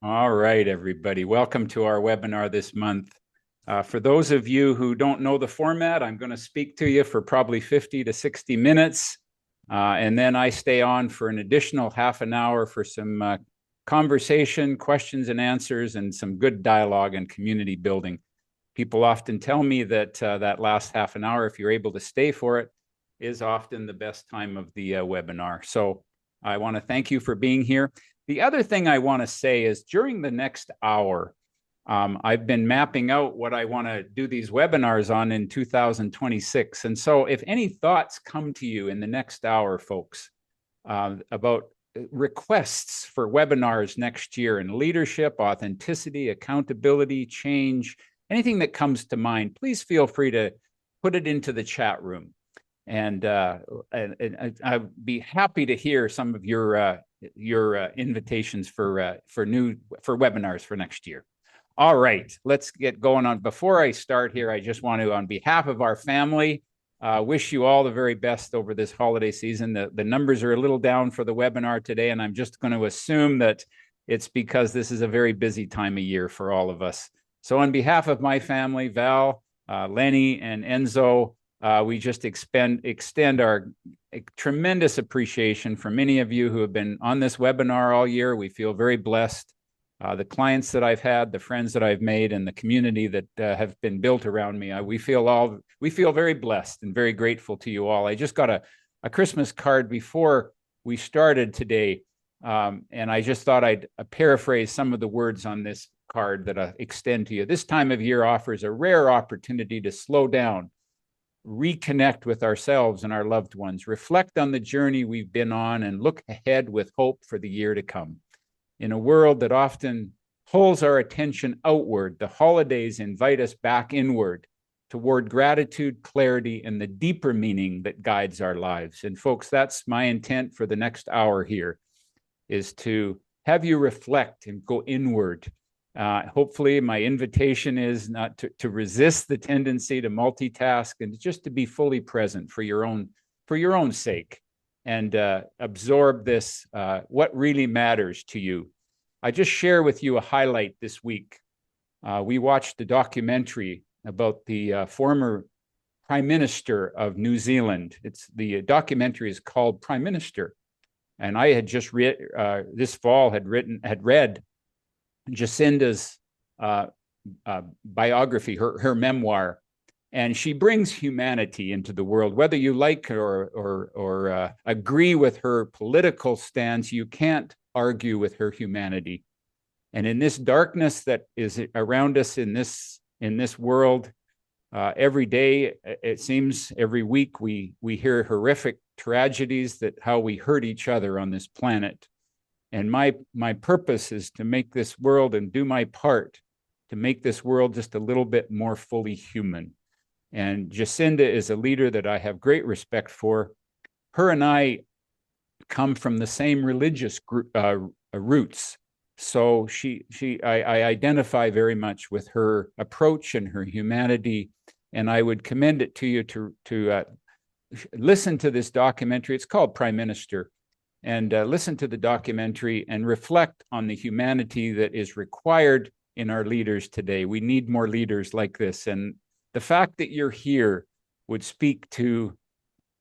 All right, everybody. Welcome to our webinar this month. For those of you who don't know the format, I'm going to speak to you for probably 50 to 60 minutes. And then I stay on for an additional half an hour for some conversation, questions and answers, and some good dialogue and community building. People often tell me that that last half an hour, if you're able to stay for it, is often the best time of the webinar. So I want to thank you for being here. The other thing I want to say is during the next hour, I've been mapping out what I want to do these webinars on in 2026. And so if any thoughts come to you in the next hour, folks, about requests for webinars next year in leadership, authenticity, accountability, change, anything that comes to mind, please feel free to put it into the chat room. And I'd be happy to hear some of your invitations for webinars for next year. All right, let's get going on. Before I start here, I just want to, on behalf of our family, wish you all the very best over this holiday season. The numbers are a little down for the webinar today, and I'm just going to assume that it's because this is a very busy time of year for all of us. So on behalf of my family, Val, Lenny, and Enzo, we just extend our tremendous appreciation for many of you who have been on this webinar all year. We feel very blessed. The clients that I've had, the friends that I've made, and the community that have been built around me, we feel very blessed and very grateful to you all. I just got a Christmas card before we started today, and I just thought I'd paraphrase some of the words on this card that I extend to you. This time of year offers a rare opportunity to slow down, reconnect with ourselves and our loved ones, reflect on the journey we've been on, and look ahead with hope for the year to come. In a world that often pulls our attention outward, the holidays invite us back inward toward gratitude, clarity, and the deeper meaning that guides our lives. And folks, that's my intent for the next hour here, is to have you reflect and go inward. Hopefully my invitation is not to resist the tendency to multitask and just to be fully present for your own sake, and absorb this, what really matters to you. I just share with you a highlight this week. We watched a documentary about the former Prime Minister of New Zealand. The documentary is called Prime Minister. And I had just this fall had read Jacinda's biography, her memoir, and she brings humanity into the world. Whether you like or agree with her political stance, you can't argue with her humanity. And in this darkness that is around us in this world, every day, it seems every week, we hear horrific tragedies, that how we hurt each other on this planet. And my purpose is to make this world, and do my part to make this world just a little bit more fully human. And Jacinda is a leader that I have great respect for. Her and I come from the same religious roots. So I identify very much with her approach and her humanity. And I would commend it to you to listen to this documentary. It's called Prime Minister. And listen to the documentary and reflect on the humanity that is required in our leaders today. We need more leaders like this. And the fact that you're here would speak to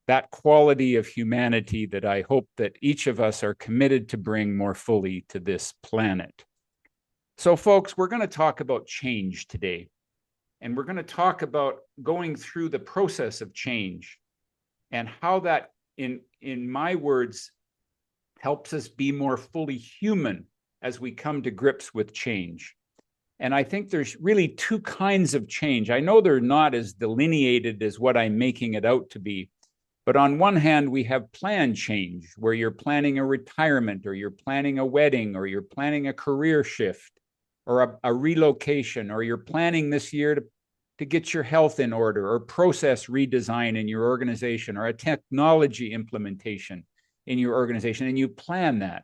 that quality of humanity that I hope that each of us are committed to bring more fully to this planet. So folks, we're going to talk about change today. And we're going to talk about going through the process of change and how that, in my words, helps us be more fully human as we come to grips with change. And I think there's really two kinds of change. I know they're not as delineated as what I'm making it out to be. But on one hand, we have planned change, where you're planning a retirement, or you're planning a wedding, or you're planning a career shift, or a relocation, or you're planning this year to get your health in order, or process redesign in your organization, or a technology implementation in your organization, and you plan that.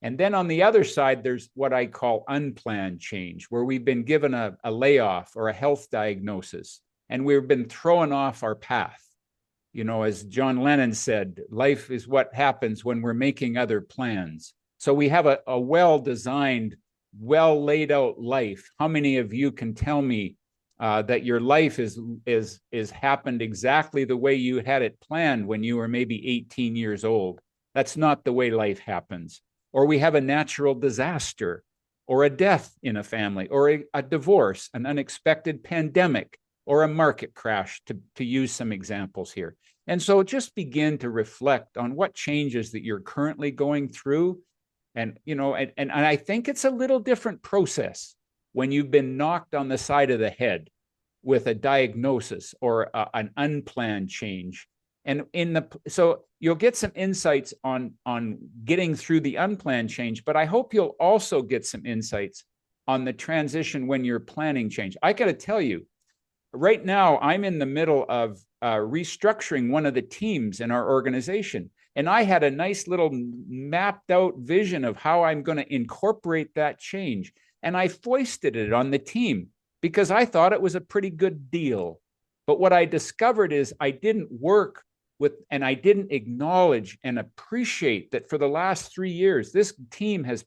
And then on the other side, there's what I call unplanned change, where we've been given a layoff or a health diagnosis, and we've been thrown off our path. You know, as John Lennon said, life is what happens when we're making other plans. So we have a well-designed well laid out life. How many of you can tell me that your life is happened exactly the way you had it planned when you were maybe 18 years old? That's not the way life happens. Or we have a natural disaster, or a death in a family, or a divorce, an unexpected pandemic, or a market crash, to use some examples here. And so just begin to reflect on what changes that you're currently going through. And, you know, and I think it's a little different process when you've been knocked on the side of the head with a diagnosis or an unplanned change. And so you'll get some insights on getting through the unplanned change, but I hope you'll also get some insights on the transition when you're planning change. I got to tell you, right now, I'm in the middle of restructuring one of the teams in our organization. And I had a nice little mapped out vision of how I'm going to incorporate that change. And I foisted it on the team because I thought it was a pretty good deal. But what I discovered is I didn't work with, and I didn't acknowledge and appreciate that for the last 3 years, this team has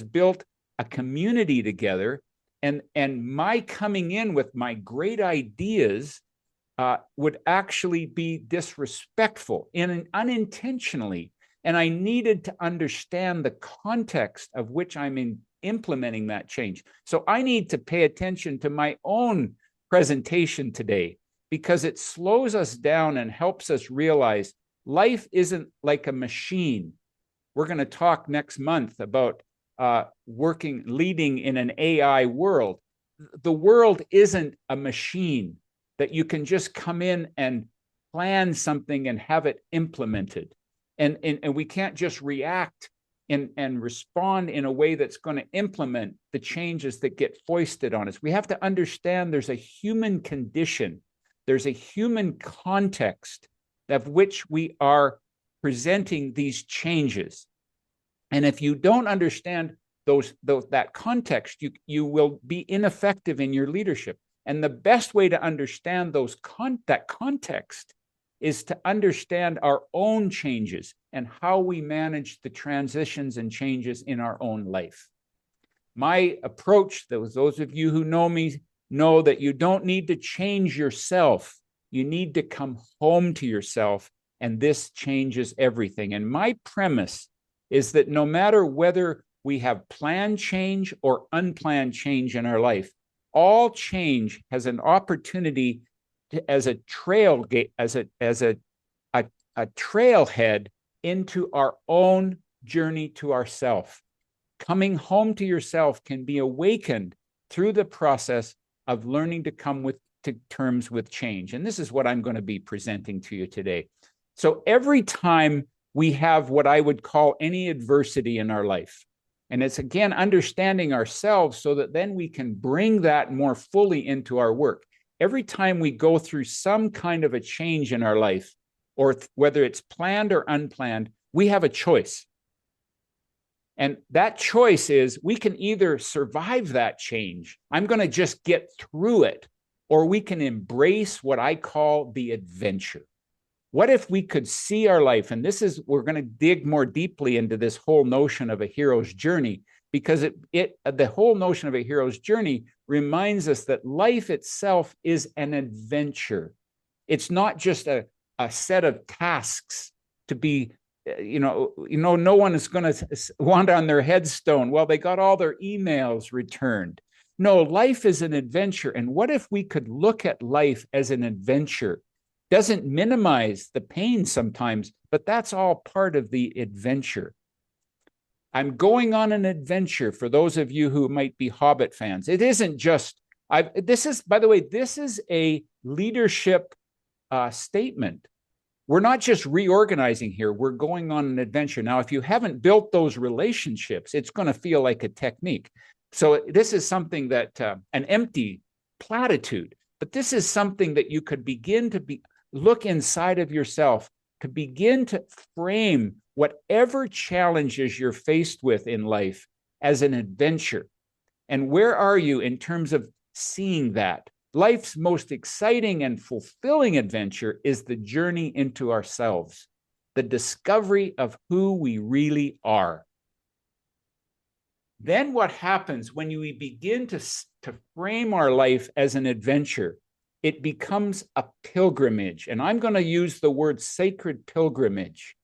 built a community together. And my coming in with my great ideas would actually be disrespectful and unintentionally. And I needed to understand the context of which I'm implementing that change. So I need to pay attention to my own presentation today, because it slows us down and helps us realize life isn't like a machine. We're going to talk next month about leading in an AI world. The world isn't a machine that you can just come in and plan something and have it implemented. And we can't just react and respond in a way that's going to implement the changes that get foisted on us. We have to understand there's a human condition. There's a human context of which we are presenting these changes. And if you don't understand that context, you will be ineffective in your leadership. And the best way to understand that context is to understand our own changes and how we manage the transitions and changes in our own life. My approach, those of you who know me, know that you don't need to change yourself. You need to come home to yourself, and this changes everything. And my premise is that no matter whether we have planned change or unplanned change in our life, all change has an opportunity as a trailhead into our own journey to ourself. Coming home to yourself can be awakened through the process of learning to come to terms with change. And this is what I'm going to be presenting to you today. So every time we have what I would call any adversity in our life, and it's again understanding ourselves so that then we can bring that more fully into our work. Every time we go through some kind of a change in our life, or whether it's planned or unplanned, we have a choice. And that choice is we can either survive that change, I'm going to just get through it, or we can embrace what I call the adventure. What if we could see our life? And we're going to dig more deeply into this whole notion of a hero's journey, because the whole notion of a hero's journey reminds us that life itself is an adventure. It's not just a set of tasks to be, no one is going to want on their headstone, well, they got all their emails returned. No, life is an adventure. And what if we could look at life as an adventure? Doesn't minimize the pain sometimes, but that's all part of the adventure. I'm going on an adventure for those of you who might be Hobbit fans. It isn't just, this is a leadership statement. We're not just reorganizing here. We're going on an adventure. Now, if you haven't built those relationships, it's going to feel like a technique. So this is something that, an empty platitude, but this is something that you could begin to look inside of yourself, to begin to frame whatever challenges you're faced with in life as an adventure. And where are you in terms of seeing that? Life's most exciting and fulfilling adventure is the journey into ourselves, the discovery of who we really are. Then what happens when we begin to frame our life as an adventure? It becomes a pilgrimage. And I'm going to use the word sacred pilgrimage.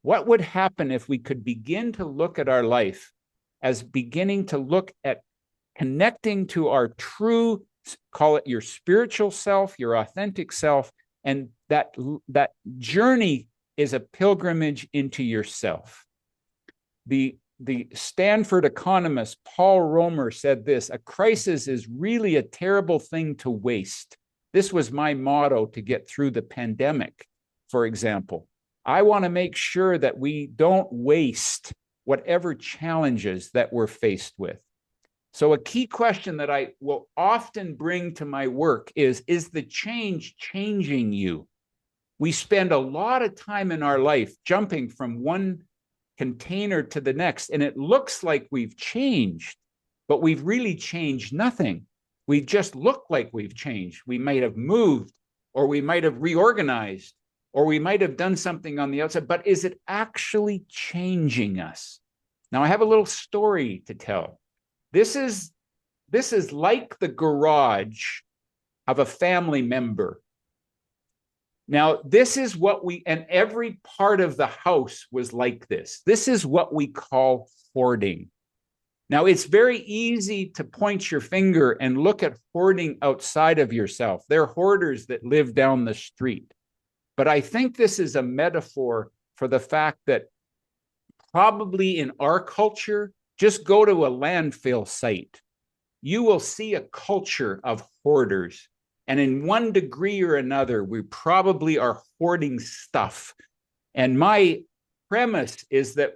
What would happen if we could begin to look at our life as beginning to look at connecting to our true, call it your spiritual self, your authentic self, and that journey is a pilgrimage into yourself. The Stanford economist Paul Romer said this: a crisis is really a terrible thing to waste. This was my motto to get through the pandemic, for example. I want to make sure that we don't waste whatever challenges that we're faced with. So a key question that I will often bring to my work is the change changing you? We spend a lot of time in our life jumping from one container to the next, and it looks like we've changed, but we've really changed nothing. We just look like we've changed. We might have moved, or we might have reorganized, or we might have done something on the outside, but is it actually changing us? Now, I have a little story to tell. This is like the garage of a family member. Now, this is what and every part of the house was like this. This is what we call hoarding. Now, it's very easy to point your finger and look at hoarding outside of yourself. They're hoarders that live down the street. But I think this is a metaphor for the fact that probably in our culture, just go to a landfill site. You will see a culture of hoarders. And in one degree or another, we probably are hoarding stuff. And my premise is that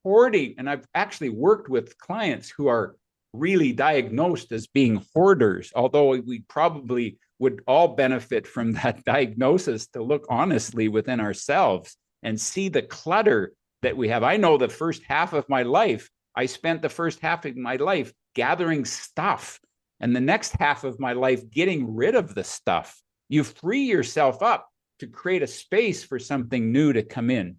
hoarding, and I've actually worked with clients who are really diagnosed as being hoarders, although we probably would all benefit from that diagnosis to look honestly within ourselves and see the clutter that we have. I know the first half of my life, I spent the first half of my life gathering stuff, and the next half of my life getting rid of the stuff. You free yourself up to create a space for something new to come in.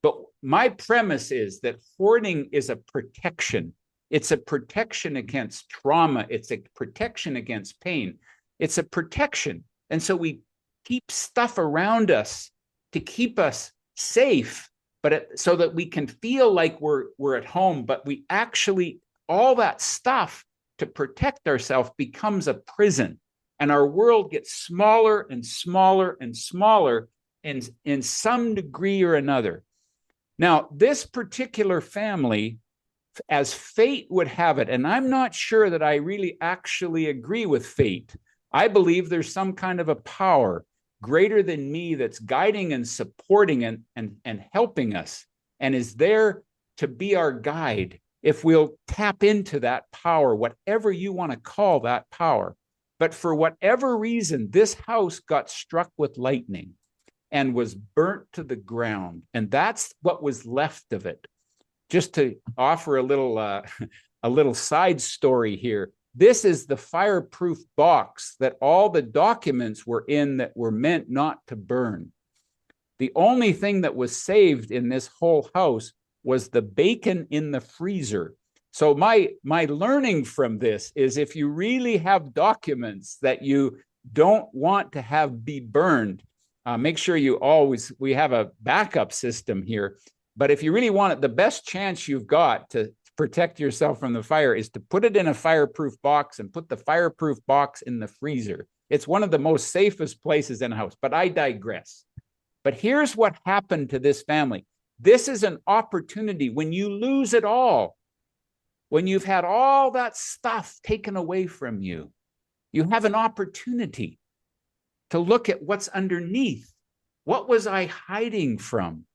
But my premise is that hoarding is a protection. It's a protection against trauma. It's a protection against pain. It's a protection. And so we keep stuff around us to keep us safe, but so that we can feel like we're at home. But we actually, all that stuff to protect ourselves becomes a prison. And our world gets smaller and smaller and smaller in some degree or another. Now, this particular family, as fate would have it, and I'm not sure that I really actually agree with fate. I believe there's some kind of a power greater than me that's guiding and supporting and helping us, and is there to be our guide if we'll tap into that power, whatever you want to call that power. But for whatever reason, this house got struck with lightning and was burnt to the ground. And that's what was left of it. Just to offer a little side story here. This is the fireproof box that all the documents were in that were meant not to burn. The only thing that was saved in this whole house was the bacon in the freezer. So my learning from this is, if you really have documents that you don't want to have be burned, make sure we have a backup system here. But if you really want it, the best chance you've got to protect yourself from the fire is to put it in a fireproof box and put the fireproof box in the freezer. It's one of the most safest places in a house, but I digress. But here's what happened to this family. This is an opportunity when you lose it all, when you've had all that stuff taken away from you, you have an opportunity to look at what's underneath. What was I hiding from?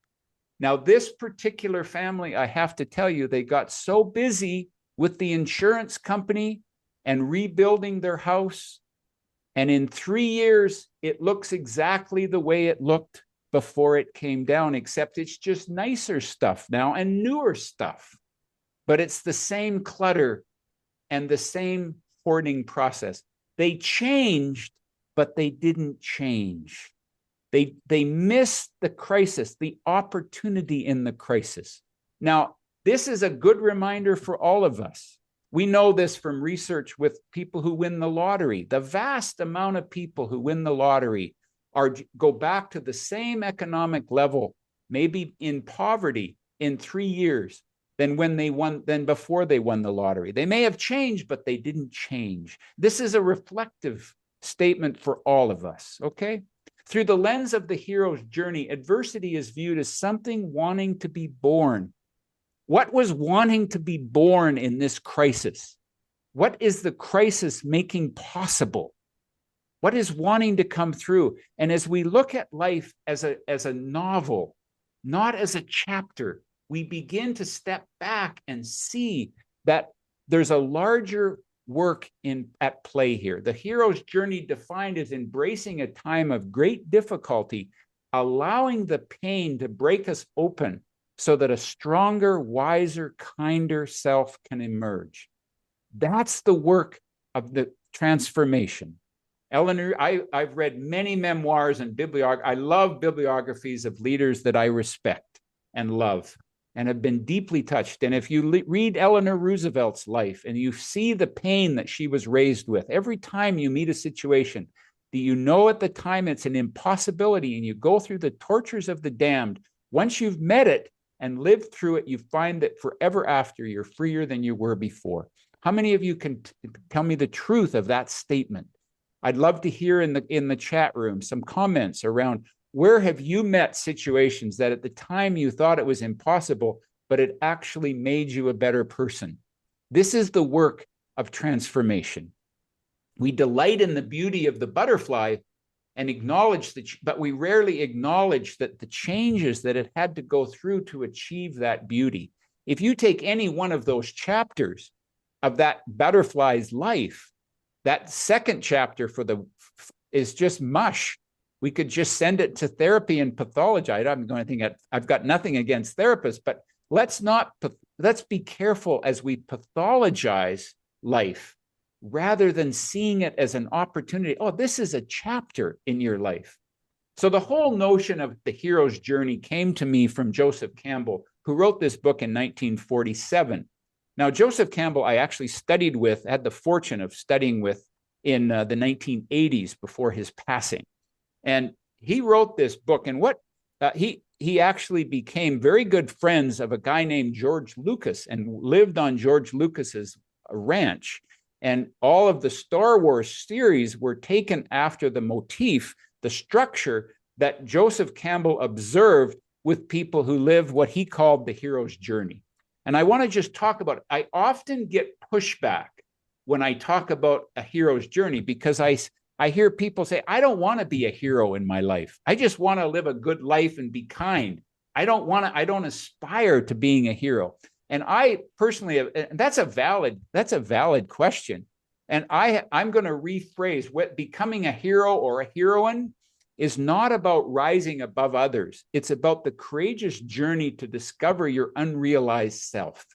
Now, this particular family, I have to tell you, they got so busy with the insurance company and rebuilding their house. And in 3 years, it looks exactly the way it looked before it came down, except it's just nicer stuff now and newer stuff. But it's the same clutter and the same hoarding process. They changed, but they didn't change. They missed the crisis, the opportunity in the crisis. Now, This is a good reminder for all of us. We know this from research with people who win the lottery. The vast amount of people who win the lottery go back to the same economic level, maybe in poverty, in 3 years than before they won the lottery. They may have changed, but they didn't change. This is a reflective statement for all of us, okay? Through the lens of the hero's journey, adversity is viewed as something wanting to be born. What was wanting to be born in this crisis? What is the crisis making possible? What is wanting to come through? And as we look at life as a novel, not as a chapter, we begin to step back and see that there's a larger work at play here. The hero's journey defined as embracing a time of great difficulty, allowing the pain to break us open so that a stronger, wiser, kinder self can emerge. That's the work of the transformation. Eleanor, I've read many memoirs and I love bibliographies of leaders that I respect and love and have been deeply touched. And if you read Eleanor Roosevelt's life and you see the pain that she was raised with, every time you meet a situation that you know at the time it's an impossibility and you go through the tortures of the damned, once you've met it and lived through it, you find that forever after you're freer than you were before. How many of you can tell me the truth of that statement? I'd love to hear in the chat room some comments around where have you met situations that at the time you thought it was impossible, but it actually made you a better person. This is the work of transformation. We delight in the beauty of the butterfly and acknowledge but we rarely acknowledge that the changes that it had to go through to achieve that beauty. If you take any one of those chapters of that butterfly's life, that second chapter is just mush. We could just send it to therapy and pathologize. I'm going to think I've got nothing against therapists, but let's be careful as we pathologize life rather than seeing it as an opportunity. Oh, this is a chapter in your life. So the whole notion of the hero's journey came to me from Joseph Campbell, who wrote this book in 1947. Now, Joseph Campbell, I actually had the fortune of studying with in the 1980s before his passing. And he wrote this book, and he actually became very good friends of a guy named George Lucas and lived on George Lucas's ranch. And all of the Star Wars series were taken after the motif, the structure that Joseph Campbell observed with people who live what he called the hero's journey. And I want to just talk about it. I often get pushback when I talk about a hero's journey because I hear people say, I don't want to be a hero in my life. I just want to live a good life and be kind. I don't aspire to being a hero. And I personally, that's a valid question. And I'm going to rephrase what becoming a hero or a heroine is not about rising above others. It's about the courageous journey to discover your unrealized self.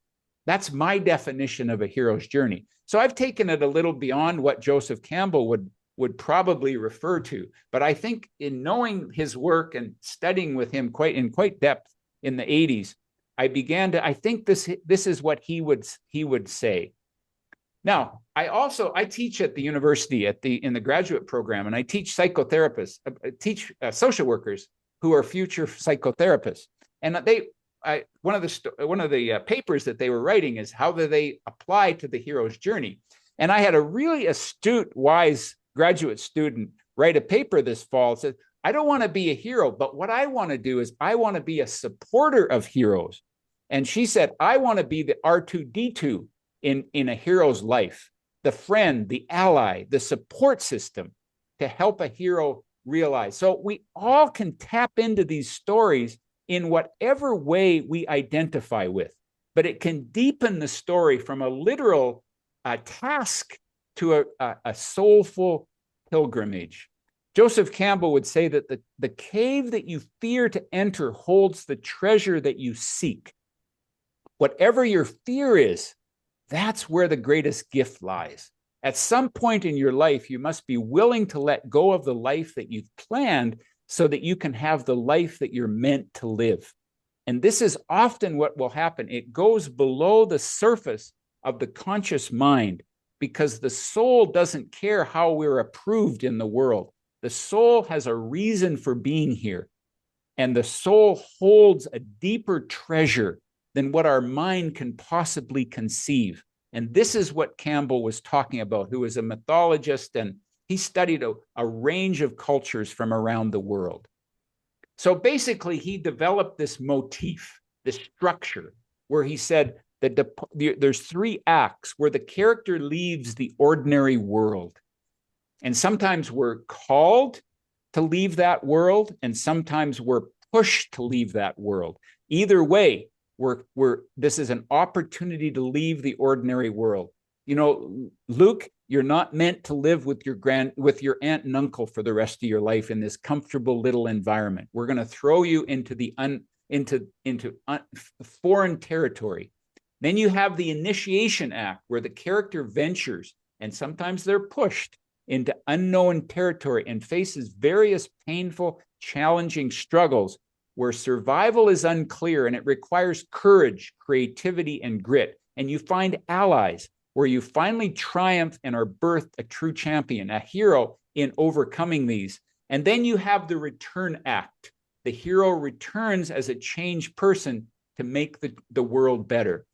That's my definition of a hero's journey. So I've taken it a little beyond what Joseph Campbell would probably refer to. But I think in knowing his work and studying with him quite depth in the 80s, I think this is what he would say. Now, I teach at the university in the graduate program, and I teach psychotherapists, social workers who are future psychotherapists. And one of the papers that they were writing is how do they apply to the hero's journey? And I had a really astute, wise graduate student write a paper this fall that said, I don't want to be a hero, but what I want to do is I want to be a supporter of heroes. And she said, I want to be the R2D2 in a hero's life, the friend, the ally, the support system to help a hero realize. So we all can tap into these stories in whatever way we identify with, but it can deepen the story from a literal task to a soulful pilgrimage. Joseph Campbell would say that the cave that you fear to enter holds the treasure that you seek. Whatever your fear is, that's where the greatest gift lies. At some point in your life, you must be willing to let go of the life that you've planned so that you can have the life that you're meant to live. And this is often what will happen. It goes below the surface of the conscious mind because the soul doesn't care how we're approved in the world. The soul has a reason for being here. And the soul holds a deeper treasure than what our mind can possibly conceive. And this is what Campbell was talking about, who is a mythologist, and he studied a range of cultures from around the world. So basically, he developed this motif, this structure, where he said that there's 3 acts where the character leaves the ordinary world. And sometimes we're called to leave that world, and sometimes we're pushed to leave that world. Either way, this is an opportunity to leave the ordinary world. You know, Luke, you're not meant to live with your aunt and uncle for the rest of your life in this comfortable little environment. We're going to throw you into foreign territory. Then you have the initiation act, where the character ventures, and sometimes they're pushed into unknown territory and faces various painful, challenging struggles where survival is unclear, and it requires courage, creativity, and grit. And you find allies where you finally triumph and are birthed a true champion, a hero in overcoming these. And then you have the return act. The hero returns as a changed person to make the world better.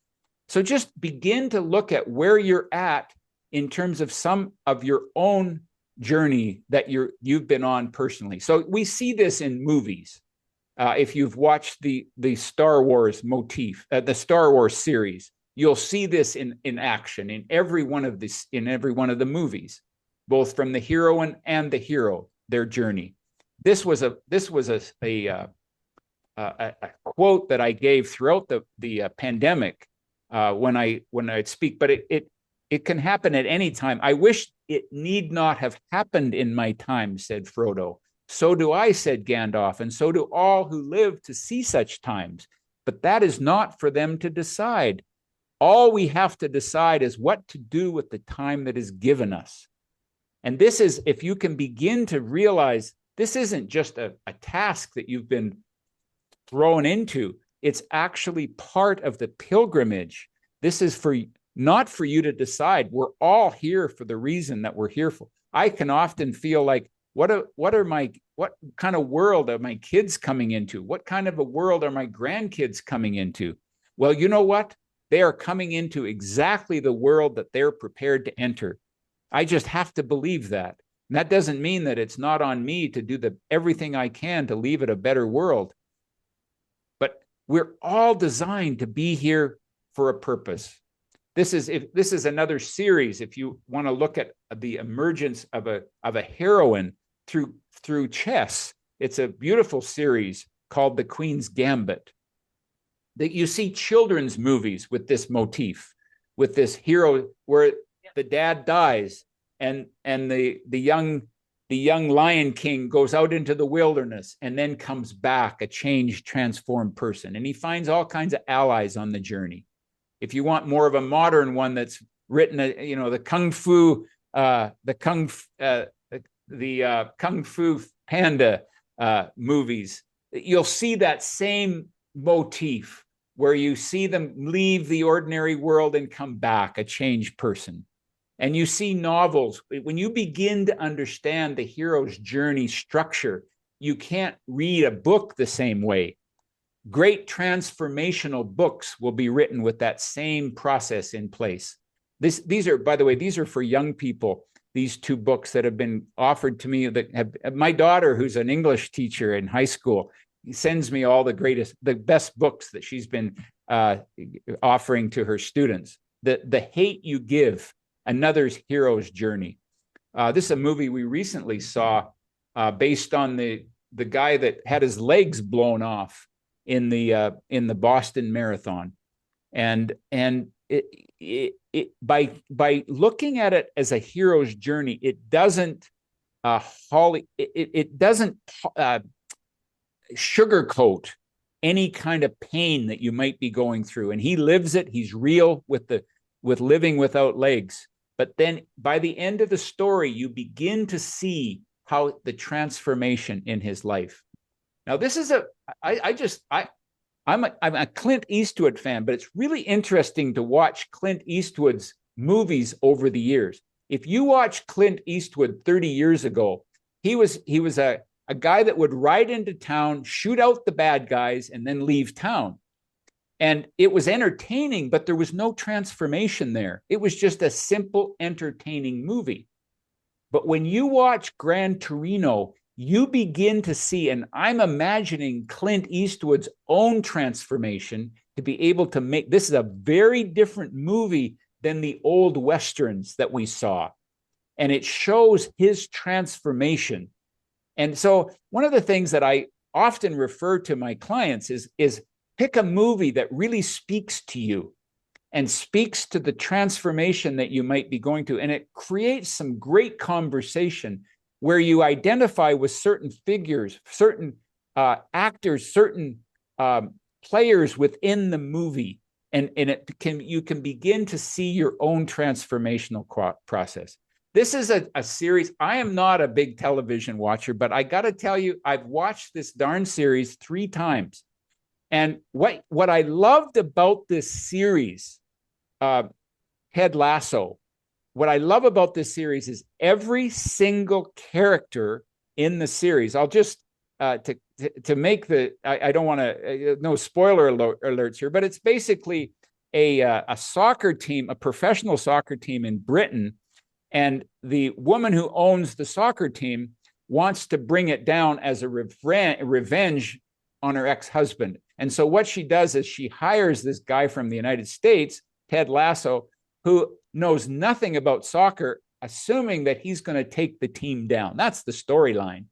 So just begin to look at where you're at in terms of some of your own journey that you've been on personally. So we see this in movies. If you've watched the Star Wars motif, the Star Wars series, you'll see this in action in every one of the movies, both from the heroine and the hero, their journey. This was a quote that I gave throughout the pandemic when I'd speak, but it can happen at any time. I wish it need not have happened in my time, said Frodo. So do I, said Gandalf, and so do all who live to see such times. But that is not for them to decide. All we have to decide is what to do with the time that is given us. And this is, if you can begin to realize, this isn't just a task that you've been thrown into. It's actually part of the pilgrimage. This is not for you to decide. We're all here for the reason that we're here for. I can often feel like, what kind of world are my kids coming into? What kind of a world are my grandkids coming into? Well, you know what? They are coming into exactly the world that they're prepared to enter. I just have to believe that. And that doesn't mean that it's not on me to do everything I can to leave it a better world. But we're all designed to be here for a purpose. This is another series. If you want to look at the emergence of a heroine through chess, it's a beautiful series called The Queen's Gambit. That you see children's movies with this motif, with this hero where the dad dies and the young Lion King goes out into the wilderness and then comes back a changed, transformed person, and he finds all kinds of allies on the journey. If you want more of a modern one that's written, the Kung Fu Panda movies, you'll see that same motif where you see them leave the ordinary world and come back a changed person. And you see novels, when you begin to understand the hero's journey structure, you can't read a book the same way. Great transformational books will be written with that same process in place. These are, by the way, these are for young people. These 2 books that have been offered to me, my daughter, who's an English teacher in high school, sends me all the best books that she's been offering to her students. The Hate You Give, Another's Hero's Journey. This is a movie we recently saw based on the guy that had his legs blown off in the Boston Marathon, and by looking at it as a hero's journey, it doesn't sugarcoat any kind of pain that you might be going through. And he lives it. He's real with living without legs. But then by the end of the story, you begin to see how the transformation in his life. Now, this is I'm a Clint Eastwood fan, but it's really interesting to watch Clint Eastwood's movies over the years. If you watch Clint Eastwood 30 years ago, he was a guy that would ride into town, shoot out the bad guys, and then leave town. And it was entertaining, but there was no transformation there. It was just a simple, entertaining movie. But when you watch Gran Torino, you begin to see, and I'm imagining Clint Eastwood's own transformation to be able to make this is a very different movie than the old Westerns that we saw. And it shows his transformation. And so one of the things that I often refer to my clients is pick a movie that really speaks to you and speaks to the transformation that you might be going through. And it creates some great conversation where you identify with certain figures, certain actors, certain players within the movie. And you can begin to see your own transformational process. This is a series. I am not a big television watcher, but I got to tell you, I've watched this darn series 3 times. And what I loved about this series, Ted Lasso, what I love about this series is every single character in the series. I'll just to make the I don't want to no spoiler alerts here, but it's basically a soccer team, a professional soccer team in Britain, and the woman who owns the soccer team wants to bring it down as a revenge on her ex-husband. And so what she does is she hires this guy from the United States, Ted Lasso, who knows nothing about soccer, assuming that he's going to take the team down. That's the storyline.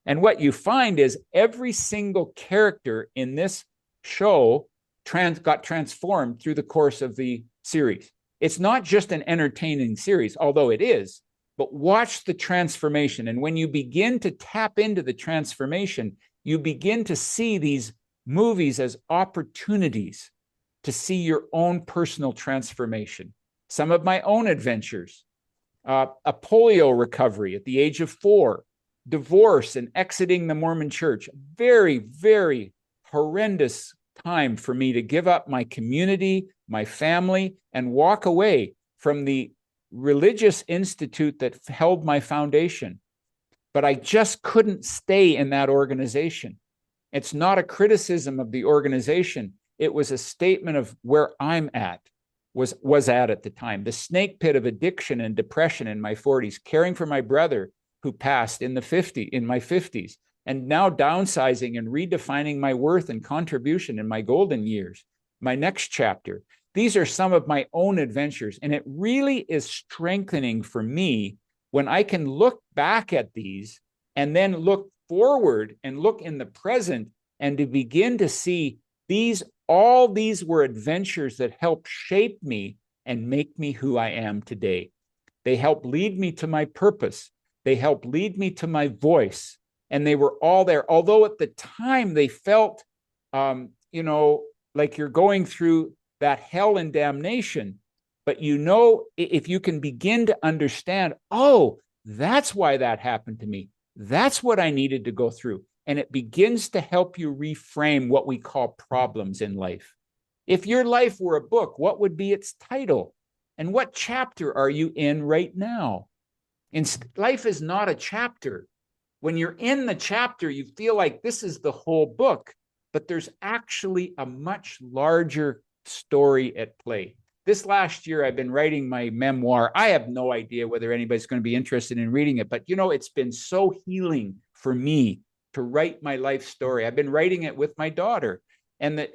And what you find is every single character in this show got transformed through the course of the series. It's not just an entertaining series, although it is, but watch the transformation. And when you begin to tap into the transformation, you begin to see these movies as opportunities to see your own personal transformation. Some of my own adventures, a polio recovery at the age of 4, divorce and exiting the Mormon church. Very, very horrendous time for me to give up my community, my family, and walk away from the religious institute that held my foundation. But I just couldn't stay in that organization. It's not a criticism of the organization. It was a statement of where I'm at, was at the time. The snake pit of addiction and depression in my 40s, caring for my brother who passed in my 50s, and now downsizing and redefining my worth and contribution in my golden years, my next chapter. These are some of my own adventures, and it really is strengthening for me when I can look back at these and then look forward and look in the present and to begin to see all these were adventures that helped shape me and make me who I am today. They helped lead me to my purpose. They helped lead me to my voice. And they were all there. Although at the time they felt, like you're going through that hell and damnation. But if you can begin to understand, oh, that's why that happened to me. That's what I needed to go through. And it begins to help you reframe what we call problems in life. If your life were a book, what would be its title? And what chapter are you in right now? Life is not a chapter. When you're in the chapter, you feel like this is the whole book, but there's actually a much larger story at play. This last year, I've been writing my memoir. I have no idea whether anybody's going to be interested in reading it, but it's been so healing for me to write my life story. I've been writing it with my daughter, and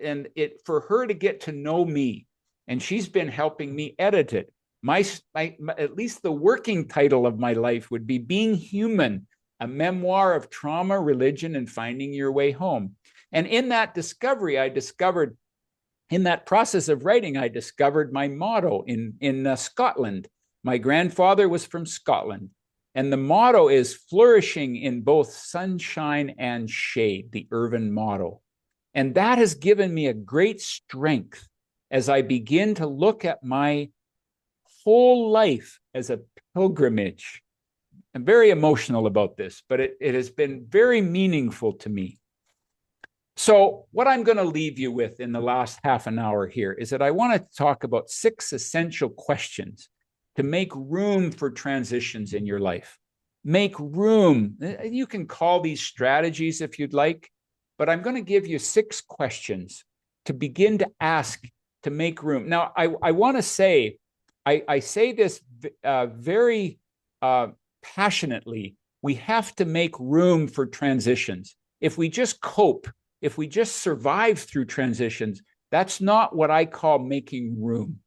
for her to get to know me, and she's been helping me edit it. My at least the working title of my life would be Being Human, a memoir of trauma, religion, and finding your way home. And in that discovery, in that process of writing, I discovered my motto in Scotland. My grandfather was from Scotland. And the motto is flourishing in both sunshine and shade, the Irvine motto. And that has given me a great strength as I begin to look at my whole life as a pilgrimage. I'm very emotional about this, but it has been very meaningful to me. So what I'm going to leave you with in the last half an hour here is that I want to talk about 6 essential questions to make room for transitions in your life. Make room. You can call these strategies if you'd like, but I'm going to give you 6 questions to begin to ask to make room. Now, I want to say, I say this very passionately. We have to make room for transitions. If we just cope, if we just survive through transitions, that's not what I call making room.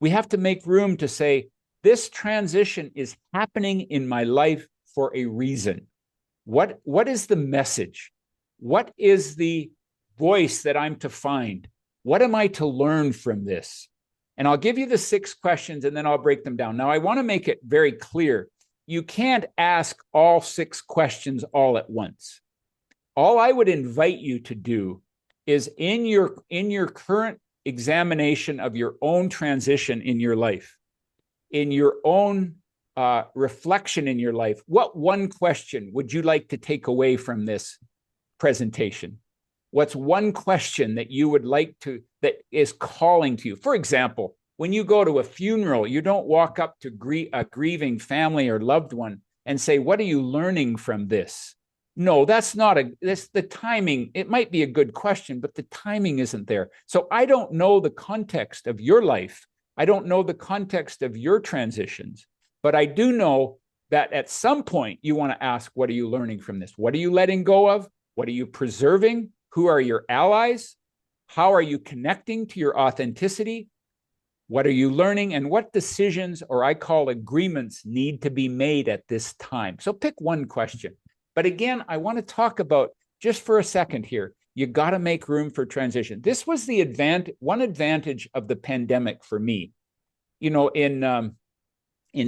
We have to make room to say, this transition is happening in my life for a reason. What is the message? What is the voice that I'm to find? What am I to learn from this? And I'll give you the 6 questions and then I'll break them down. Now, I want to make it very clear. You can't ask all 6 questions all at once. All I would invite you to do is in your current examination of your own transition in your life, in your own reflection in your life, what one question would you like to take away from this presentation? What's one question that you would like to, that is calling to you? For example, when you go to a funeral, you don't walk up to a grieving family or loved one and say, what are you learning from this? No, that's not the timing. It might be a good question, but the timing isn't there. So I don't know the context of your life. I don't know the context of your transitions, but I do know that at some point you want to ask, what are you learning from this? What are you letting go of? What are you preserving? Who are your allies? How are you connecting to your authenticity? What are you learning? And what decisions, or I call agreements, need to be made at this time? So pick one question. But again, I want to talk about, just for a second here, you got to make room for transition. This was the one advantage of the pandemic for me. You know, in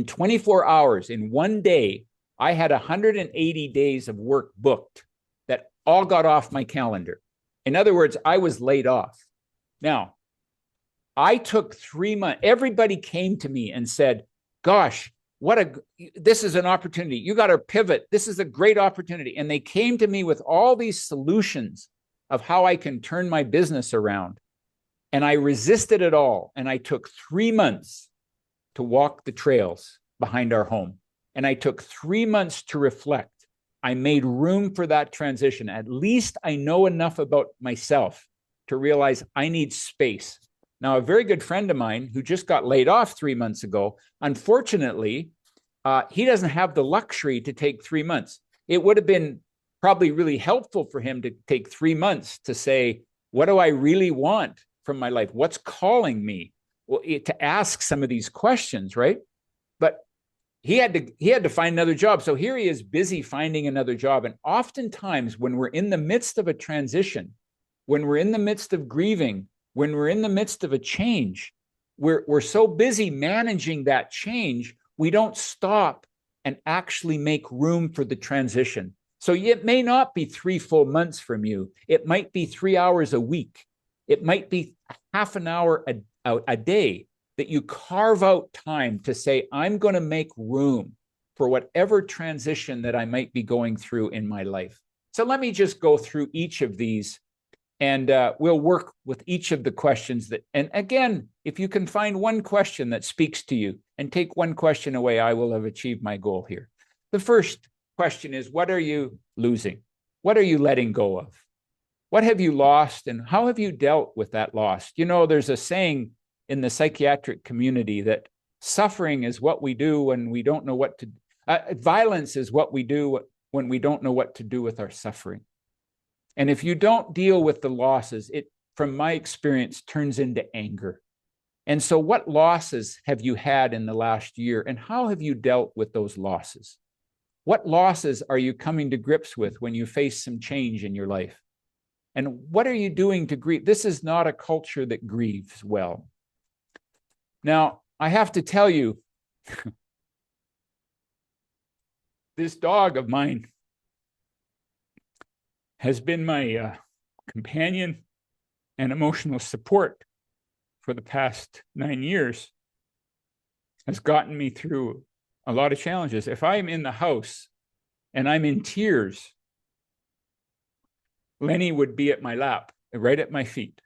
24 hours, in one day, I had 180 days of work booked that all got off my calendar. In other words, I was laid off. Now, I took 3 months. Everybody came to me and said, gosh, this is an opportunity. You got to pivot. This is a great opportunity. And they came to me with all these solutions of how I can turn my business around. And I resisted it all. And I took 3 months to walk the trails behind our home. And I took 3 months to reflect. I made room for that transition. At least I know enough about myself to realize I need space. Now, a very good friend of mine who just got laid off 3 months ago, unfortunately, he doesn't have the luxury to take 3 months. It would have been probably really helpful for him to take 3 months to say, what do I really want from my life? What's calling me? Well, to ask some of these questions, right? But he had to find another job. So here he is busy finding another job. And oftentimes when we're in the midst of a transition, when we're in the midst of grieving, when we're in the midst of a change, we're so busy managing that change, we don't stop and actually make room for the transition. So it may not be 3 full months from you. It might be 3 hours a week. It might be half an hour a day that you carve out time to say, I'm going to make room for whatever transition that I might be going through in my life. So let me just go through each of these, and we'll work with each of the questions that, and again, if you can find one question that speaks to you and take one question away, I will have achieved my goal here. The first question is, what are you losing? What are you letting go of? What have you lost, and how have you dealt with that loss? You know, there's a saying in the psychiatric community that suffering is what we do when we don't know what to, violence is what we do when we don't know what to do with our suffering. And if you don't deal with the losses, it, from my experience, turns into anger. And so what losses have you had in the last year, and how have you dealt with those losses? What losses are you coming to grips with when you face some change in your life? And what are you doing to grieve? This is not a culture that grieves well. Now, I have to tell you, this dog of mine has been my companion and emotional support for the past 9 years, has gotten me through a lot of challenges. If I'm in the house and I'm in tears, Lenny would be at my lap, right at my feet.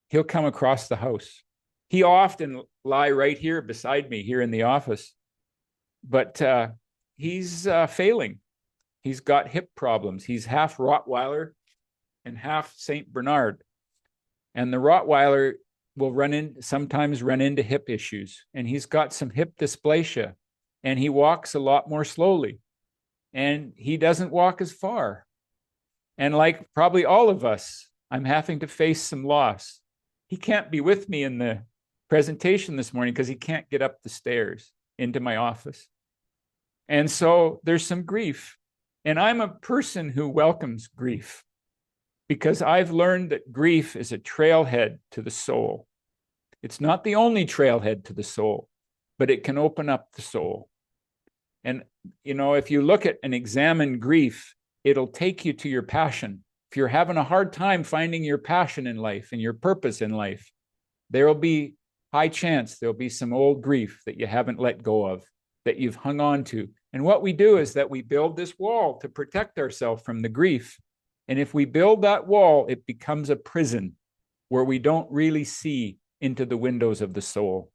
He'll come across the house. He often lie right here beside me here in the office, but he's failing. He's got hip problems. He's half Rottweiler and half Saint Bernard. And the Rottweiler will sometimes run into hip issues. And he's got some hip dysplasia. And he walks a lot more slowly. And he doesn't walk as far. And like probably all of us, I'm having to face some loss. He can't be with me in the presentation this morning because he can't get up the stairs into my office. And so there's some grief. And I'm a person who welcomes grief because I've learned that grief is a trailhead to the soul. It's not the only trailhead to the soul, but it can open up the soul. And, you know, if you look at and examine grief, it'll take you to your passion. If you're having a hard time finding your passion in life and your purpose in life, there will be high chance there'll be some old grief that you haven't let go of, that you've hung on to. And what we do is that we build this wall to protect ourselves from the grief. And if we build that wall, it becomes a prison where we don't really see into the windows of the soul.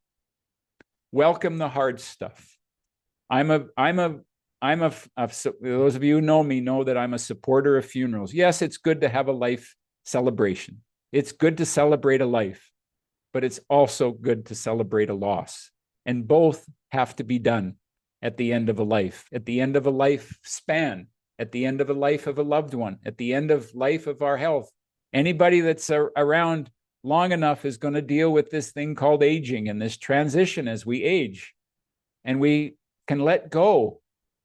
Welcome the hard stuff. Those of you who know me know that I'm a supporter of funerals. Yes, it's good to have a life celebration. It's good to celebrate a life, but it's also good to celebrate a loss. And both have to be done at the end of a life, at the end of a life span, at the end of a life of a loved one, at the end of life of our health. Anybody that's around long enough is going to deal with this thing called aging and this transition as we age. And we can let go.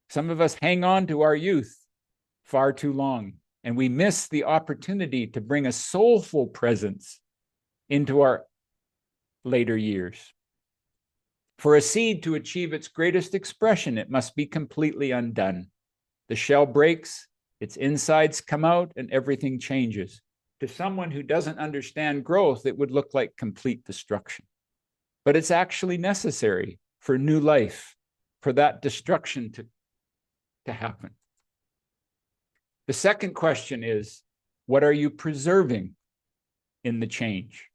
Some of us hang on to our youth far too long, and we miss the opportunity to bring a soulful presence into our later years. For a seed to achieve its greatest expression, it must be completely undone. The shell breaks, its insides come out, and everything changes. To someone who doesn't understand growth, it would look like complete destruction. But it's actually necessary for new life, for that destruction to happen. The second question is, what are you preserving in the change?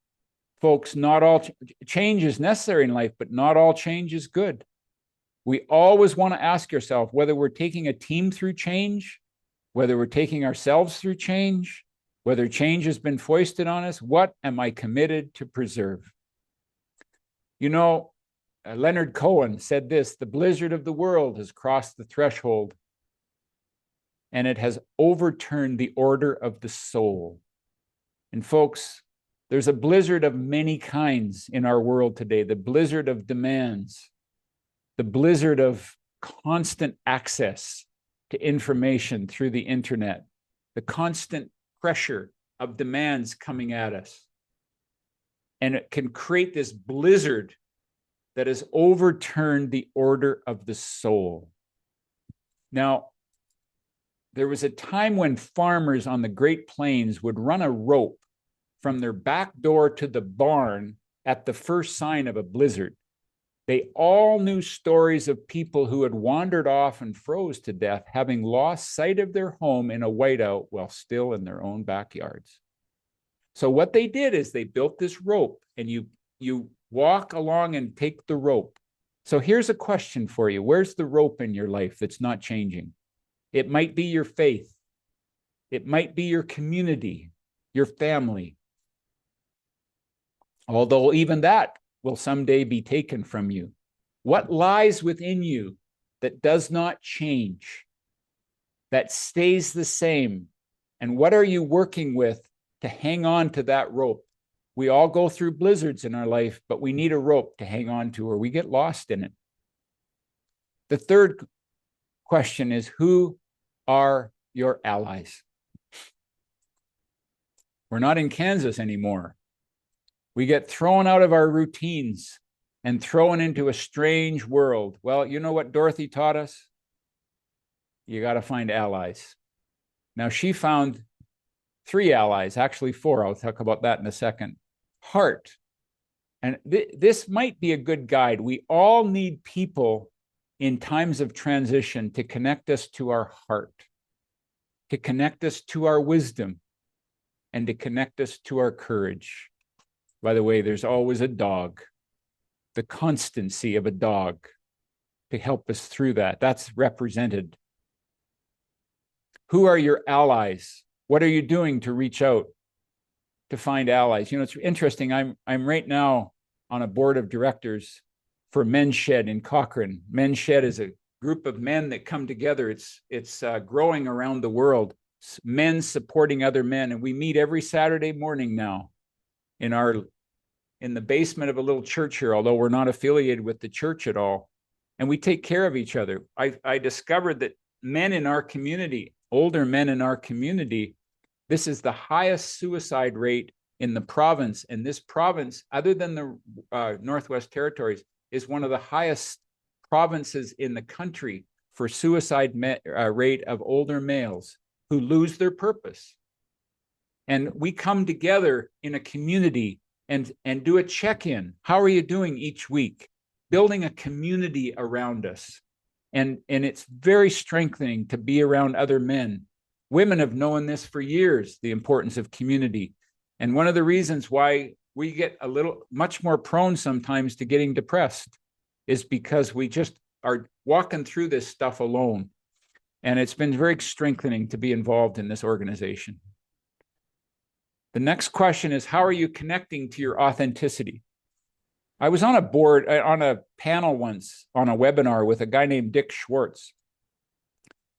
Folks, not all change is necessary in life, but not all change is good. We always want to ask yourself whether we're taking a team through change, whether we're taking ourselves through change, whether change has been foisted on us. What am I committed to preserve? You know, Leonard Cohen said this: the blizzard of the world has crossed the threshold, and it has overturned the order of the soul. And folks, there's a blizzard of many kinds in our world today. The blizzard of demands, the blizzard of constant access to information through the internet, the constant pressure of demands coming at us. And it can create this blizzard that has overturned the order of the soul. Now, there was a time when farmers on the Great Plains would run a rope from their back door to the barn at the first sign of a blizzard. They all knew stories of people who had wandered off and froze to death, having lost sight of their home in a whiteout while still in their own backyards. So what they did is they built this rope, and you walk along and take the rope. So here's a question for you. Where's the rope in your life that's not changing? It might be your faith. It might be your community, your family. Although even that will someday be taken from you. What lies within you that does not change, that stays the same? And what are you working with to hang on to that rope? We all go through blizzards in our life, but we need a rope to hang on to, or we get lost in it. The third question is, who are your allies? We're not in Kansas anymore. We get thrown out of our routines and thrown into a strange world. Well, you know what Dorothy taught us? You got to find allies. Now, she found 3 allies, actually 4. I'll talk about that in a second. Heart. And this might be a good guide. We all need people in times of transition to connect us to our heart, to connect us to our wisdom, and to connect us to our courage. By the way, there's always a dog, the constancy of a dog to help us through that. That's represented. Who are your allies? What are you doing to reach out to find allies? You know, it's interesting. I'm right now on a board of directors for Men's Shed in Cochrane. Men's Shed is a group of men that come together. It's growing around the world. Men supporting other men, and we meet every Saturday morning now in the basement of a little church here, although we're not affiliated with the church at all. And we take care of each other. I discovered that men in our community, older men in our community, this is the highest suicide rate in the province. And this province, other than the Northwest Territories, is one of the highest provinces in the country for suicide rate of older males who lose their purpose. And we come together in a community and do a check-in. How are you doing each week? Building a community around us. And it's very strengthening to be around other men. Women have known this for years, the importance of community. And one of the reasons why we get much more prone sometimes to getting depressed is because we just are walking through this stuff alone. And it's been very strengthening to be involved in this organization. The next question is, how are you connecting to your authenticity? I was on a panel once on a webinar with a guy named Dick Schwartz.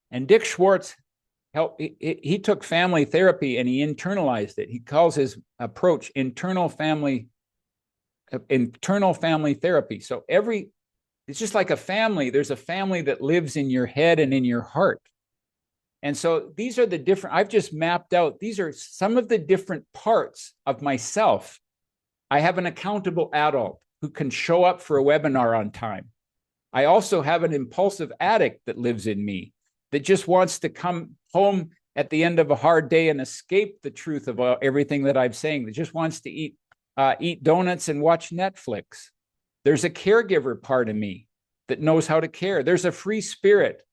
And Dick Schwartz he took family therapy and he internalized it. He calls his approach internal family therapy. So it's just like a family. There's a family that lives in your head and in your heart. And so these are the different, I've just mapped out, these are some of the different parts of myself. I have an accountable adult who can show up for a webinar on time. I also have an impulsive addict that lives in me that just wants to come home at the end of a hard day and escape the truth of everything that I'm saying, that just wants to eat donuts and watch Netflix. There's a caregiver part of me that knows how to care. There's a free spirit,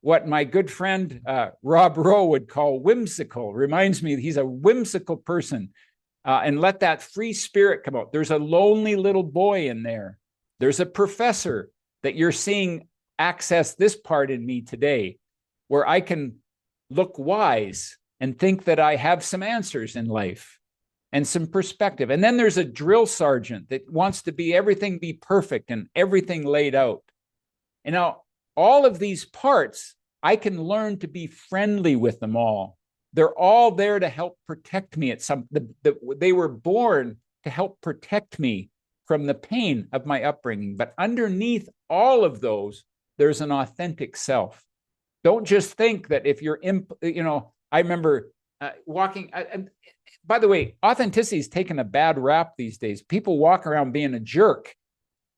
what my good friend Rob Rowe would call whimsical. Reminds me he's a whimsical person. And let that free spirit come out. There's a lonely little boy in there. There's a professor that you're seeing access this part in me today, where I can look wise and think that I have some answers in life and some perspective. And then there's a drill sergeant that wants to everything be perfect and everything laid out. And now all of these parts, I can learn to be friendly with them all. They're all there to help protect me they were born to help protect me from the pain of my upbringing. But underneath all of those, there's an authentic self. Don't just think that if you're, I remember walking, by the way, authenticity is taken a bad rap these days. People walk around being a jerk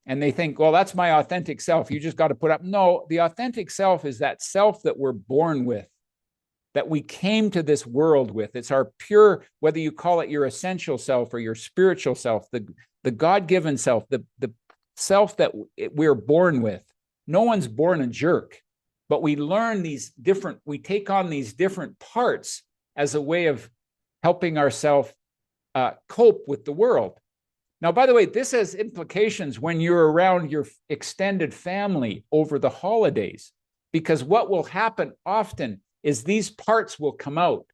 and they think, well, that's my authentic self. You just got to put up. No, the authentic self is that self that we're born with, that we came to this world with. It's our pure, whether you call it your essential self or your spiritual self, the God-given self, the self that we're born with. No one's born a jerk, but we learn we take on these different parts as a way of helping ourselves cope with the world. Now, by the way, this has implications when you're around your extended family over the holidays, because what will happen often is these parts will come out.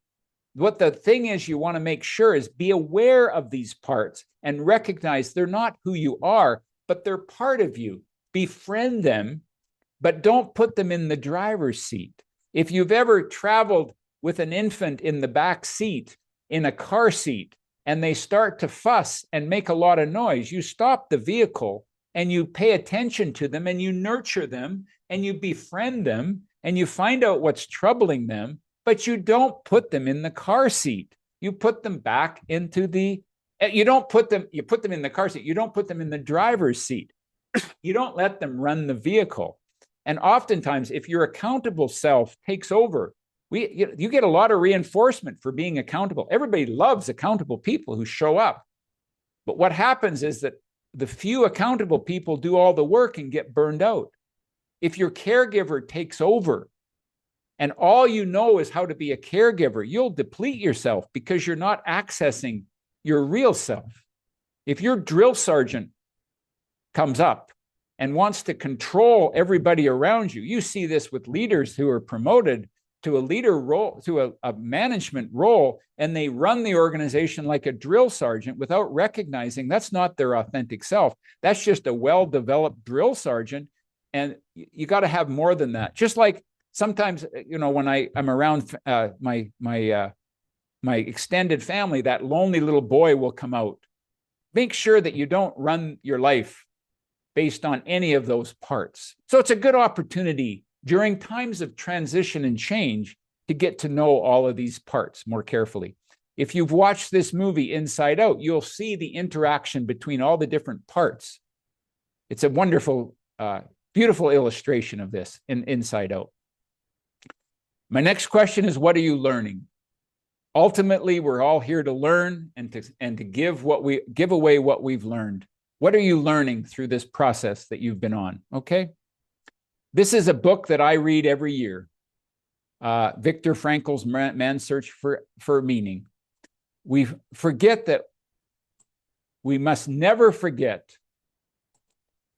What the thing is you want to make sure is be aware of these parts and recognize they're not who you are, but they're part of you. Befriend them, but don't put them in the driver's seat. If you've ever traveled with an infant in the back seat, in a car seat, and they start to fuss and make a lot of noise, you stop the vehicle and you pay attention to them and you nurture them and you befriend them and you find out what's troubling them, but you don't put them in the car seat. You put them back into you put them in the car seat. You don't put them in the driver's seat. You don't let them run the vehicle. And oftentimes, if your accountable self takes over, you get a lot of reinforcement for being accountable. Everybody loves accountable people who show up. But what happens is that the few accountable people do all the work and get burned out. If your caregiver takes over, and all you know is how to be a caregiver, you'll deplete yourself because you're not accessing your real self. If your drill sergeant comes up and wants to control everybody around you, you see this with leaders who are promoted to a leader role, to a management role, and they run the organization like a drill sergeant without recognizing that's not their authentic self. That's just a well-developed drill sergeant. And you got to have more than that. Just like sometimes, when I'm around my extended family, that lonely little boy will come out. Make sure that you don't run your life based on any of those parts. So it's a good opportunity during times of transition and change to get to know all of these parts more carefully. If you've watched this movie Inside Out, you'll see the interaction between all the different parts. It's a wonderful, beautiful illustration of this in Inside Out. My next question is, what are you learning? Ultimately, we're all here to learn and to give away what we've learned. What are you learning through this process that you've been on? Okay. This is a book that I read every year. Viktor Frankl's Man's Search for Meaning. We must never forget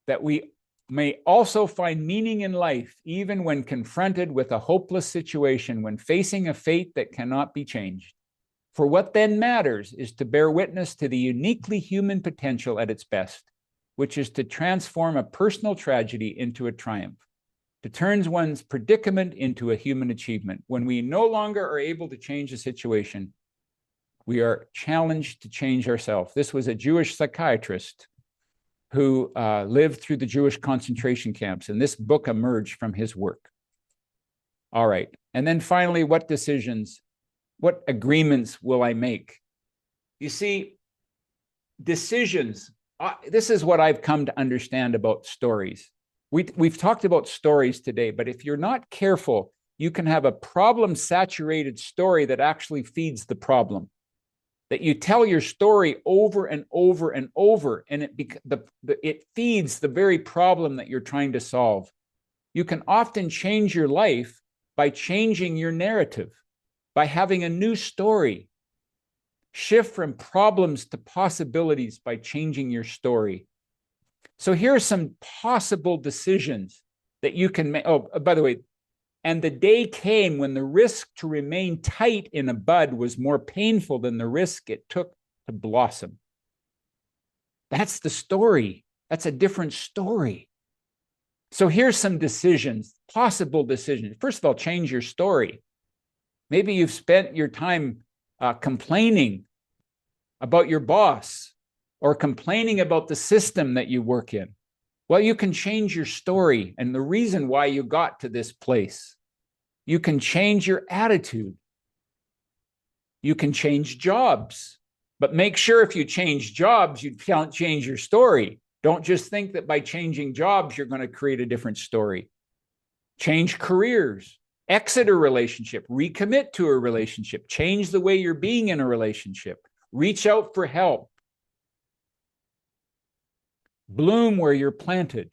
that we may also find meaning in life, even when confronted with a hopeless situation, when facing a fate that cannot be changed. For what then matters is to bear witness to the uniquely human potential at its best, which is to transform a personal tragedy into a triumph, to turn one's predicament into a human achievement. When we no longer are able to change a situation, we are challenged to change ourselves. This was a Jewish psychiatrist who lived through the Jewish concentration camps, and this book emerged from his work. All right, and then finally, what decisions, what agreements will I make? You see, decisions, this is what I've come to understand about stories. We've talked about stories today, but if you're not careful, you can have a problem-saturated story that actually feeds the problem. That you tell your story over and over and over, and it feeds the very problem that you're trying to solve. You can often change your life by changing your narrative, by having a new story. Shift from problems to possibilities by changing your story. So here are some possible decisions that you can make. Oh, by the way, and the day came when the risk to remain tight in a bud was more painful than the risk it took to blossom. That's the story. That's a different story. So here's some decisions, possible decisions. First of all, change your story. Maybe you've spent your time complaining about your boss or complaining about the system that you work in. Well, you can change your story and the reason why you got to this place. You can change your attitude. You can change jobs. But make sure if you change jobs, you can't change your story. Don't just think that by changing jobs, you're going to create a different story. Change careers. Exit a relationship. Recommit to a relationship. Change the way you're being in a relationship. Reach out for help. Bloom where you're planted.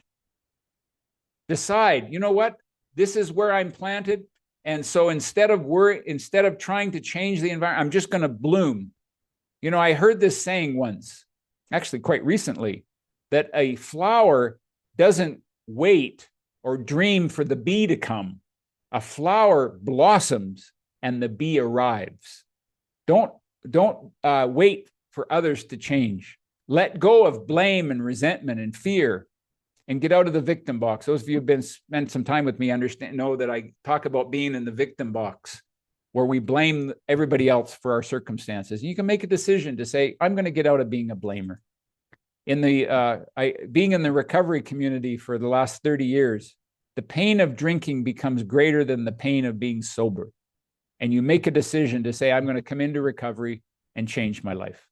Decide, you know what? This is where I'm planted. And so instead of trying to change the environment, I'm just going to bloom. You know, I heard this saying once, actually quite recently, that a flower doesn't wait or dream for the bee to come. A flower blossoms and the bee arrives. Don't wait for others to change. Let go of blame and resentment and fear and get out of the victim box. Those of you who've spent some time with me know that I talk about being in the victim box where we blame everybody else for our circumstances. You can make a decision to say, I'm going to get out of being a blamer. Being in the recovery community for the last 30 years, the pain of drinking becomes greater than the pain of being sober. And you make a decision to say, I'm going to come into recovery and change my life.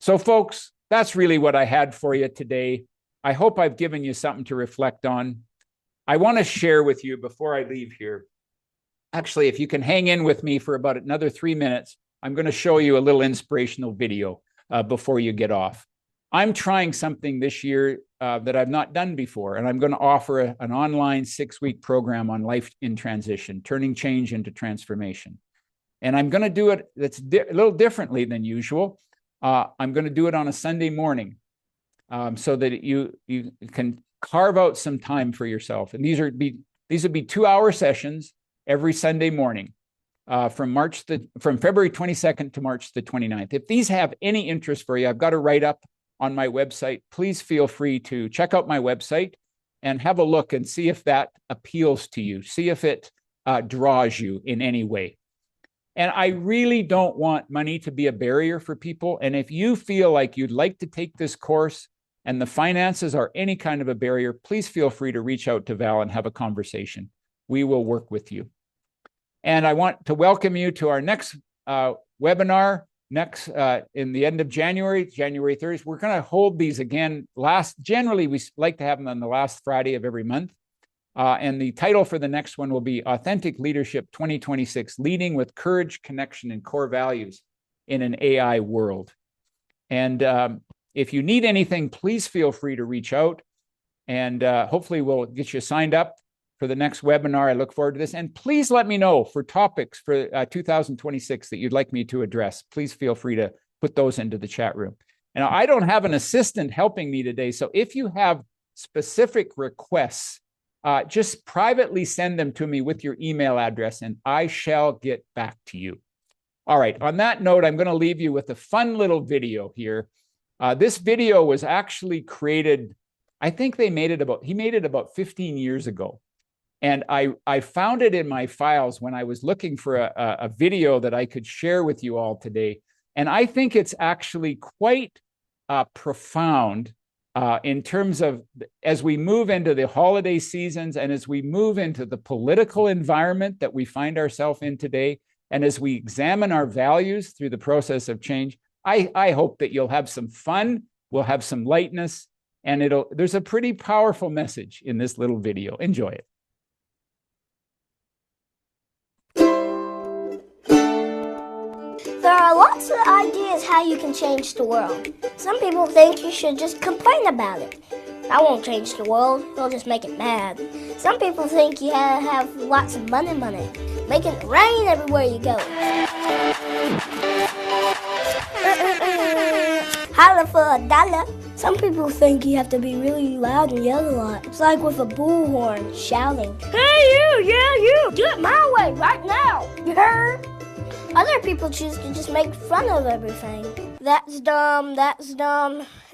So folks, that's really what I had for you today. I hope I've given you something to reflect on. I want to share with you before I leave here. Actually, if you can hang in with me for about another 3 minutes, I'm going to show you a little inspirational video before you get off. I'm trying something this year that I've not done before, and I'm going to offer an online 6-week program on life in transition, turning change into transformation. And I'm going to do it a little differently than usual. I'm going to do it on a Sunday morning so that you can carve out some time for yourself. And these would be 2-hour sessions every Sunday morning from February 22nd to March the 29th. If these have any interest for you, I've got a write-up on my website. Please feel free to check out my website and have a look and see if that appeals to you. See if it draws you in any way. And I really don't want money to be a barrier for people. And if you feel like you'd like to take this course and the finances are any kind of a barrier, please feel free to reach out to Val and have a conversation. We will work with you. And I want to welcome you to our next webinar in the end of January 30th. We're going to hold these again generally we like to have them on the last Friday of every month. And the title for the next one will be Authentic Leadership 2026, Leading with Courage, Connection, and Core Values in an AI World. And if you need anything, please feel free to reach out. And hopefully we'll get you signed up for the next webinar. I look forward to this. And please let me know for topics for 2026 that you'd like me to address. Please feel free to put those into the chat room. And I don't have an assistant helping me today. So if you have specific requests, just privately send them to me with your email address and I shall get back to you. All right. On that note, I'm going to leave you with a fun little video here. This video was actually created, I think he made it about 15 years ago. And I found it in my files when I was looking for a video that I could share with you all today. And I think it's actually quite profound in terms of as we move into the holiday seasons and as we move into the political environment that we find ourselves in today, and as we examine our values through the process of change, I hope that you'll have some fun, we'll have some lightness, and there's a pretty powerful message in this little video. Enjoy it. There are lots of ideas how you can change the world. Some people think you should just complain about it. That won't change the world, it'll just make it mad. Some people think you have lots of money, making it rain everywhere you go. Holla for $1. Some people think you have to be really loud and yell a lot. It's like with a bullhorn shouting, "Hey you, yeah you, do it my way right now, you heard?" Other people choose to just make fun of everything. That's dumb,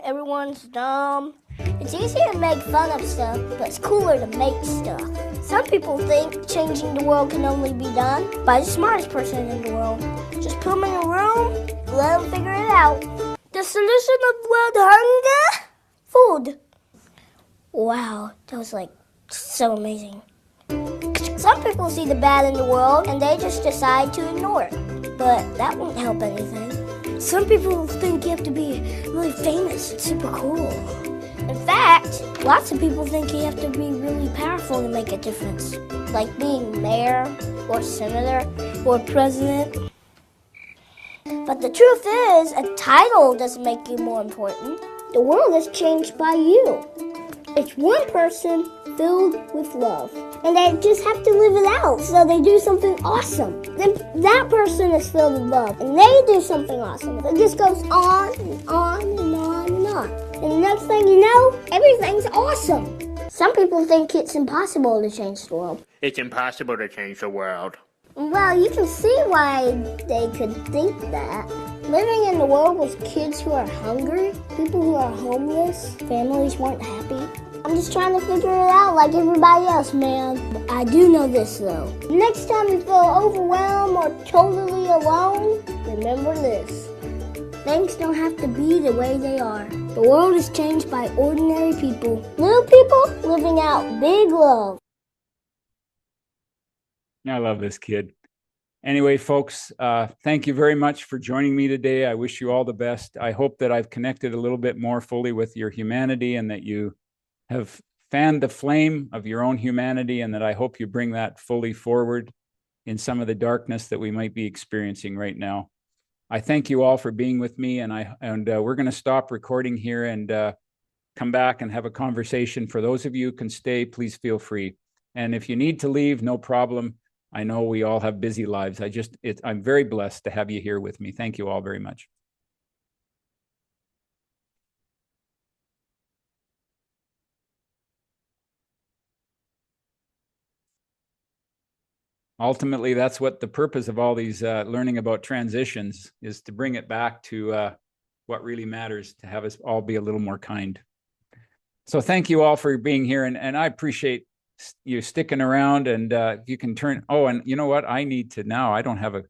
everyone's dumb. It's easier to make fun of stuff, but it's cooler to make stuff. Some people think changing the world can only be done by the smartest person in the world. Just put them in a room, let them figure it out. The solution of world hunger? Food. Wow, that was so amazing. Some people see the bad in the world and they just decide to ignore it. But that won't help anything. Some people think you have to be really famous and super cool. In fact, lots of people think you have to be really powerful to make a difference. Like being mayor or senator or president. But the truth is, a title doesn't make you more important. The world is changed by you. It's one person filled with love. And they just have to live it out, so they do something awesome. Then that person is filled with love, and they do something awesome. It just goes on and on and on and on. And the next thing you know, everything's awesome. Some people think it's impossible to change the world. It's impossible to change the world. Well, you can see why they could think that. Living in the world with kids who are hungry, people who are homeless, families weren't happy. I'm just trying to figure it out like everybody else, man. But I do know this, though. Next time you feel overwhelmed or totally alone, remember this. Things don't have to be the way they are. The world is changed by ordinary people. Little people living out big love. I love this kid. Anyway, folks, thank you very much for joining me today. I wish you all the best. I hope that I've connected a little bit more fully with your humanity and that you have fanned the flame of your own humanity, and that I hope you bring that fully forward in some of the darkness that we might be experiencing right now. I thank you all for being with me, and we're going to stop recording here and come back and have a conversation. For those of you who can stay, please feel free. And if you need to leave, no problem. I know we all have busy lives. I'm very blessed to have you here with me. Thank you all very much. Ultimately, that's what the purpose of all these learning about transitions is, to bring it back to what really matters, to have us all be a little more kind. So thank you all for being here, and I appreciate you sticking around. And if you can turn, oh, and you know what? I don't have a